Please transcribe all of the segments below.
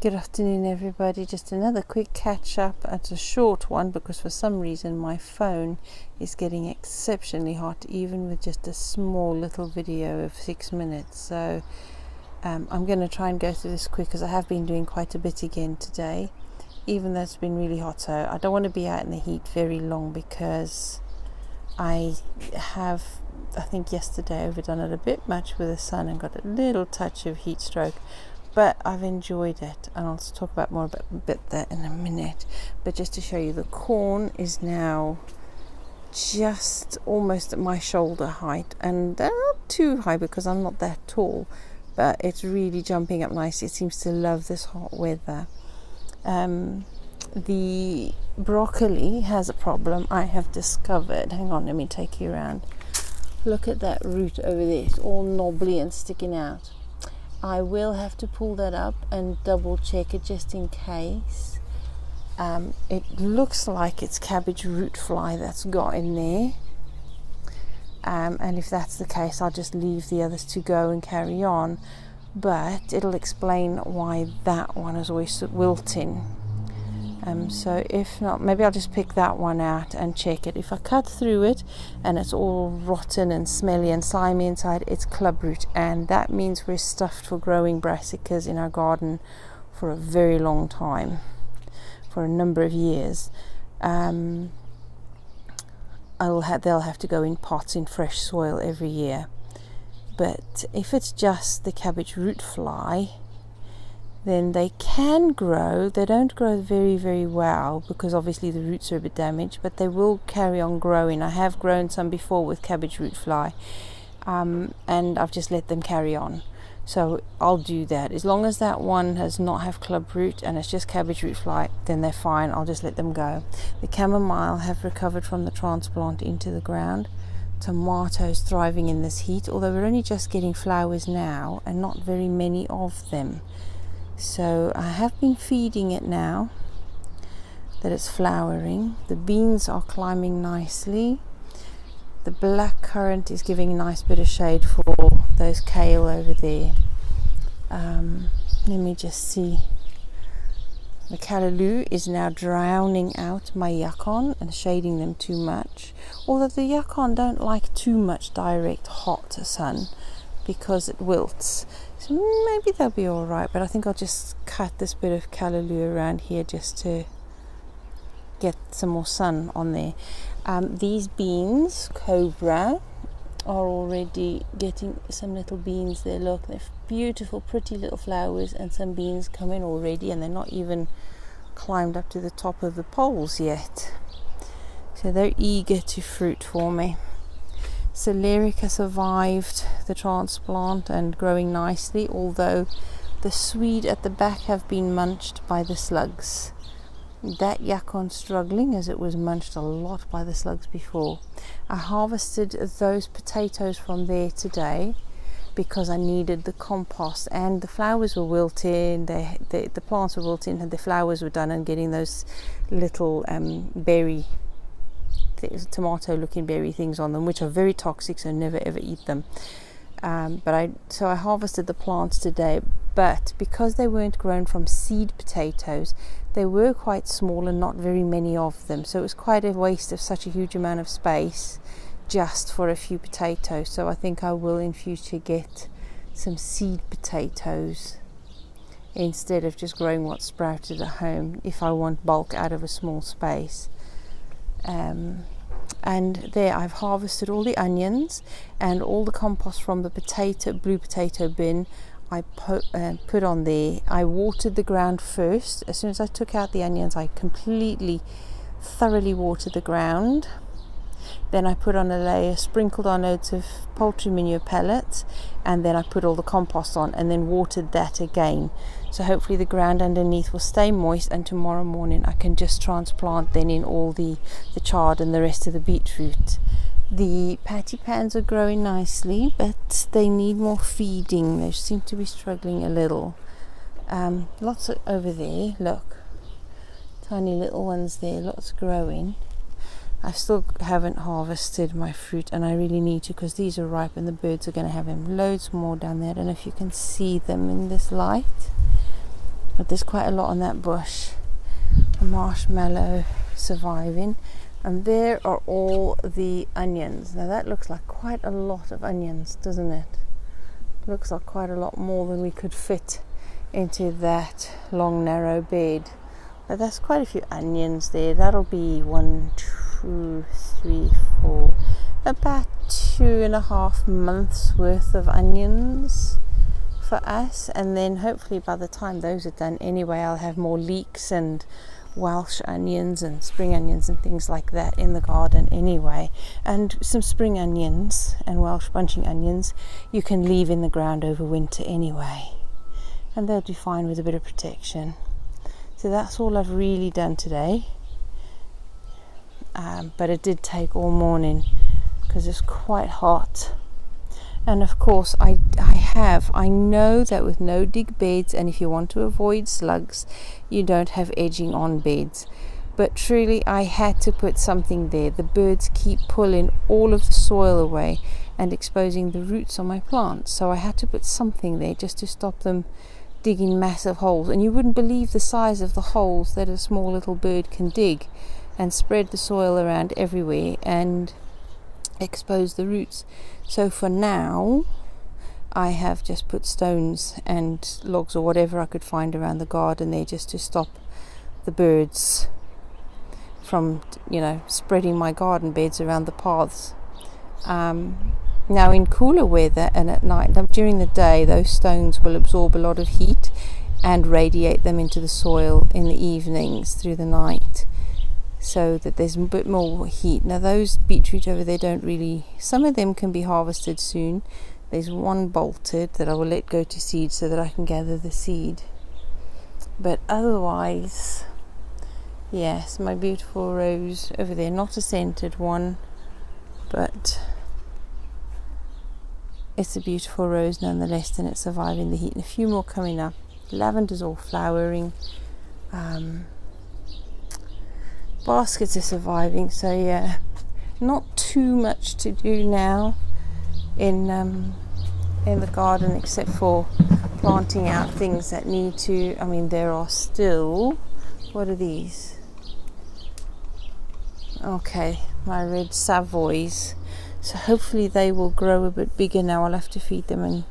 Good afternoon, everybody. Just another quick catch up. It's a short one because for some reason my phone is getting exceptionally hot, even with just a small little video of 6 minutes. So I'm going to try and go through this quick because I have been doing quite a bit again today, even though it's been really hot. So I don't want to be out in the heat very long because I think yesterday overdone it a bit much with the sun and got a little touch of heat stroke. But I've enjoyed it, and I'll talk about more about that in a minute. But just to show you, the corn is now just almost at my shoulder height, and they're not too high because I'm not that tall, but it's really jumping up nicely. It seems to love this hot weather. The broccoli has a problem I have discovered. Hang on, let me take you around. Look at that root over there. It's all knobbly and sticking out. I will have to pull that up and double check it just in case. It looks like it's cabbage root fly that's got in there. And if that's the case, I'll just leave the others to go and carry on. But it'll explain why that one is always wilting. So if not, maybe I'll just pick that one out and check it. If I cut through it and it's all rotten and smelly and slimy inside, it's clubroot, and that means we're stuffed for growing brassicas in our garden for a very long time, for a number of years. They'll have to go in pots in fresh soil every year. But if it's just the cabbage root fly, then they can grow. They don't grow very, very well because obviously the roots are a bit damaged, but they will carry on growing. I have grown some before with cabbage root fly, and I've just let them carry on. So I'll do that. As long as that one does not have club root and it's just cabbage root fly, then they're fine. I'll just let them go. The chamomile have recovered from the transplant into the ground. Tomatoes thriving in this heat, although we're only just getting flowers now and not very many of them. So I have been feeding it now that it's flowering. The beans are climbing nicely. The black currant is giving a nice bit of shade for those kale over there. Let me just see. The callaloo is now drowning out my yacon and shading them too much. Although the yacon don't like too much direct hot sun because it wilts. So maybe they'll be all right, but I think I'll just cut this bit of callaloo around here just to get some more sun on there. These beans, cobra, are already getting some little beans there. Look, they're beautiful, pretty little flowers, and some beans coming already, and they're not even climbed up to the top of the poles yet. So they're eager to fruit for me. Celerica survived the transplant and growing nicely, although the swede at the back have been munched by the slugs. That yacon struggling as it was munched a lot by the slugs before. I harvested those potatoes from there today because I needed the compost, and the flowers were wilting, the plants were wilting and the flowers were done, and getting those little berry tomato looking berry things on them, which are very toxic, so never ever eat them. So I harvested the plants today, but because they weren't grown from seed potatoes, they were quite small and not very many of them, so it was quite a waste of such a huge amount of space just for a few potatoes. So I think I will in future get some seed potatoes instead of just growing what's sprouted at home if I want bulk out of a small space. And there I've harvested all the onions and all the compost from the blue potato bin. I put on there. I watered the ground first. As soon as I took out the onions, I thoroughly watered the ground. Then I put on a layer, sprinkled on loads of poultry manure pellets, and then I put all the compost on and then watered that again. So hopefully the ground underneath will stay moist, and tomorrow morning I can just transplant then in all the chard and the rest of the beetroot. The patty pans are growing nicely, but they need more feeding. They seem to be struggling a little. Lots over there, look. Tiny little ones there, lots growing. I still haven't harvested my fruit, and I really need to because these are ripe and the birds are going to have them. Loads more down there. I don't know if you can see them in this light. but there's quite a lot on that bush. A marshmallow surviving, and there are all the onions. Now that looks like quite a lot of onions, doesn't it? Looks like quite a lot more than we could fit into that long narrow bed, but that's quite a few onions there. That'll be 1, 2, 3, 4, about 2.5 months worth of onions for us. And then hopefully by the time those are done anyway, I'll have more leeks and Welsh onions and spring onions and things like that in the garden anyway. And some spring onions and Welsh bunching onions you can leave in the ground over winter anyway, and they'll do fine with a bit of protection. So that's all I've really done today, but it did take all morning because it's quite hot. And of course I know that with no dig beds, and if you want to avoid slugs, you don't have edging on beds, but truly I had to put something there. The birds keep pulling all of the soil away and exposing the roots on my plants, so I had to put something there just to stop them digging massive holes. And you wouldn't believe the size of the holes that a small little bird can dig and spread the soil around everywhere and expose the roots. So for now I have just put stones and logs or whatever I could find around the garden there, just to stop the birds from, spreading my garden beds around the paths. Now in cooler weather and at night, during the day, those stones will absorb a lot of heat and radiate them into the soil in the evenings through the night, so that there's a bit more heat. Now those beetroot over there don't really, some of them can be harvested soon. There's one bolted that I will let go to seed so that I can gather the seed. But otherwise, yes, my beautiful rose over there, not a scented one, but it's a beautiful rose nonetheless, and it's surviving the heat. And a few more coming up. Lavender's all flowering. Baskets are surviving, so yeah, not too much to do now in the garden, except for planting out things that need to. There are still, what are these? Okay, my red Savoys. So hopefully they will grow a bit bigger now. I'll have to feed them, and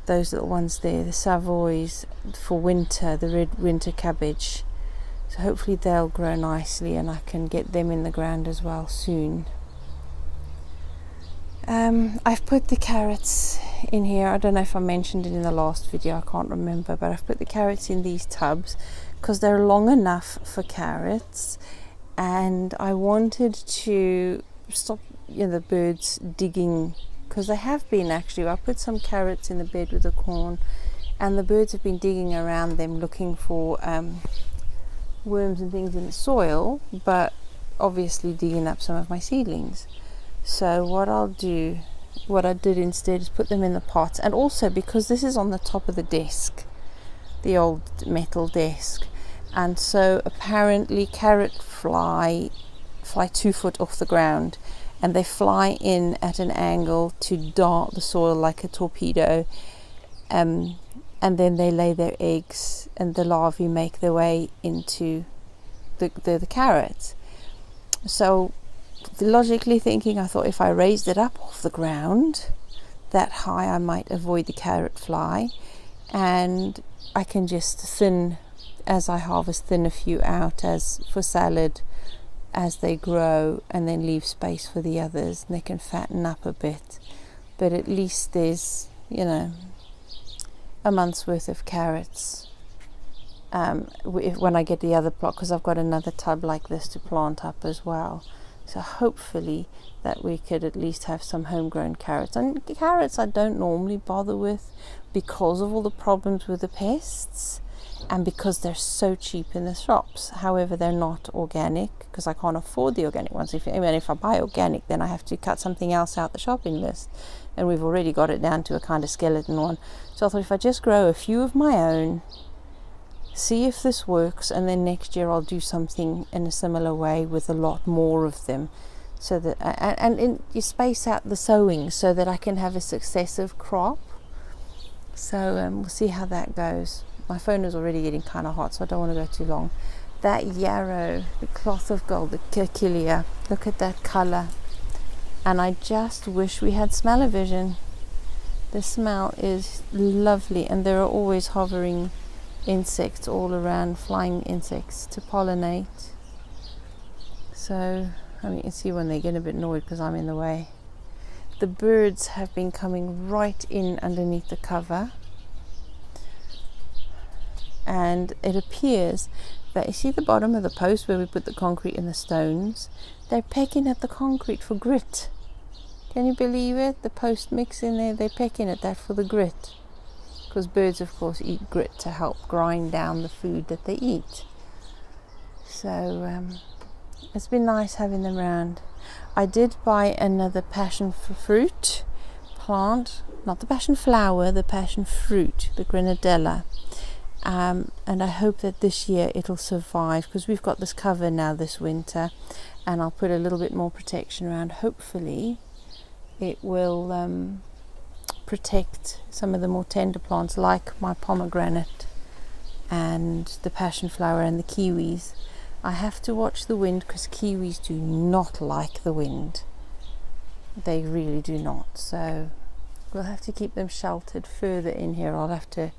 those little ones there, the Savoys for winter, the red winter cabbage. So hopefully they'll grow nicely and I can get them in the ground as well soon. I've put the carrots in here. I don't know if I mentioned it in the last video, I can't remember, but I've put the carrots in these tubs because they're long enough for carrots, and I wanted to stop the birds digging, because they have been actually. I put some carrots in the bed with the corn, and the birds have been digging around them looking for worms and things in the soil, but obviously digging up some of my seedlings. So what I did instead is put them in the pots, and also because this is on the top of the desk, the old metal desk, and so apparently carrot fly 2 foot off the ground, and they fly in at an angle to dart the soil like a torpedo, and then they lay their eggs, and the larvae make their way into the carrots. So logically thinking, I thought if I raised it up off the ground that high, I might avoid the carrot fly, and I can just as I harvest, thin a few out as for salad as they grow, and then leave space for the others, and they can fatten up a bit. But at least there's a month's worth of carrots when I get the other plot, because I've got another tub like this to plant up as well. So hopefully that we could at least have some homegrown carrots. And carrots I don't normally bother with because of all the problems with the pests, and because they're so cheap in the shops. However, they're not organic because I can't afford the organic ones. If I buy organic, then I have to cut something else out the shopping list, and we've already got it down to a kind of skeleton one. So I thought if I just grow a few of my own, see if this works, and then next year I'll do something in a similar way with a lot more of them, so that you space out the sowing so that I can have a successive crop. So we'll see how that goes. my phone is already getting kind of hot, so I don't want to go too long. That yarrow, the cloth of gold, the Circilia, look at that color. And I just wish we had smell-o-vision. The smell is lovely, and there are always hovering insects all around, flying insects to pollinate. So, I mean, you can see when they get a bit annoyed because I'm in the way. The birds have been coming right in underneath the cover, and it appears that, you see the bottom of the post where we put the concrete and the stones, they're pecking at the concrete for grit. Can you believe it? The post mix in there, they're pecking at that for the grit, because birds of course eat grit to help grind down the food that they eat. So it's been nice having them around. I did buy another passion fruit plant, not the passion flower, the passion fruit, the grenadella. And I hope that this year it'll survive, because we've got this cover now this winter, and I'll put a little bit more protection around. Hopefully it will protect some of the more tender plants like my pomegranate and the passion flower and the kiwis. I have to watch the wind, because kiwis do not like the wind. They really do not. So we'll have to keep them sheltered further in here. I'll have to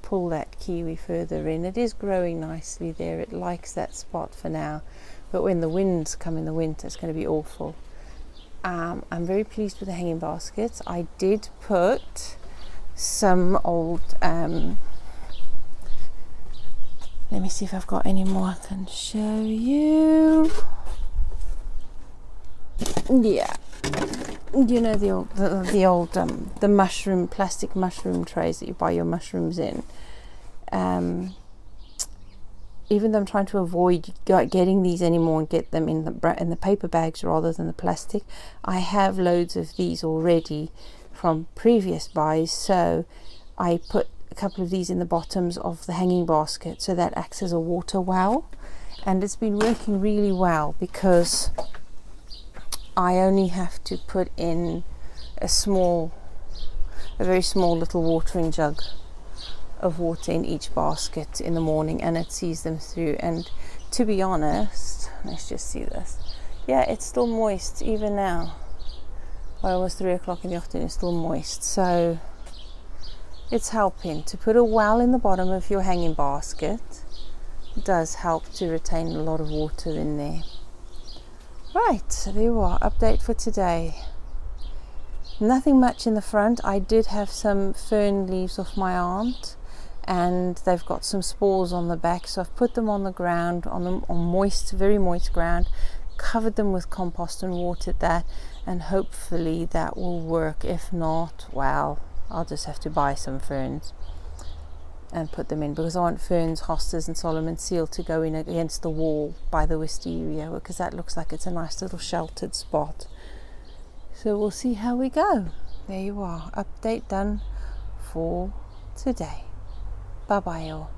pull that kiwi further in. It is growing nicely there. It likes that spot for now. But when the winds come in the winter, it's going to be awful. I'm very pleased with the hanging baskets. I did put some old... let me see if I've got any more I can show you. Yeah, you know the mushroom, plastic mushroom trays that you buy your mushrooms in. Even though I'm trying to avoid getting these anymore and get them in the paper bags rather than the plastic, I have loads of these already from previous buys. So I put a couple of these in the bottoms of the hanging basket, so that acts as a water well, and it's been working really well, because I only have to put in a very small little watering jug of water in each basket in the morning, and it sees them through. And to be honest, let's just see this. Yeah, it's still moist even now. By almost 3 o'clock in the afternoon, it's still moist. So it's helping. To put a well in the bottom of your hanging basket does help to retain a lot of water in there. Right, so there you are, update for today. Nothing much in the front. I did have some fern leaves off my aunt, and they've got some spores on the back, so I've put them on the ground, on moist, very moist ground, covered them with compost and watered that, and hopefully that will work. If not, well, I'll just have to buy some ferns and put them in, because I want ferns, hostas and Solomon seal to go in against the wall by the wisteria, because that looks like it's a nice little sheltered spot. So we'll see how we go. There you are, update done for today. Bye bye all.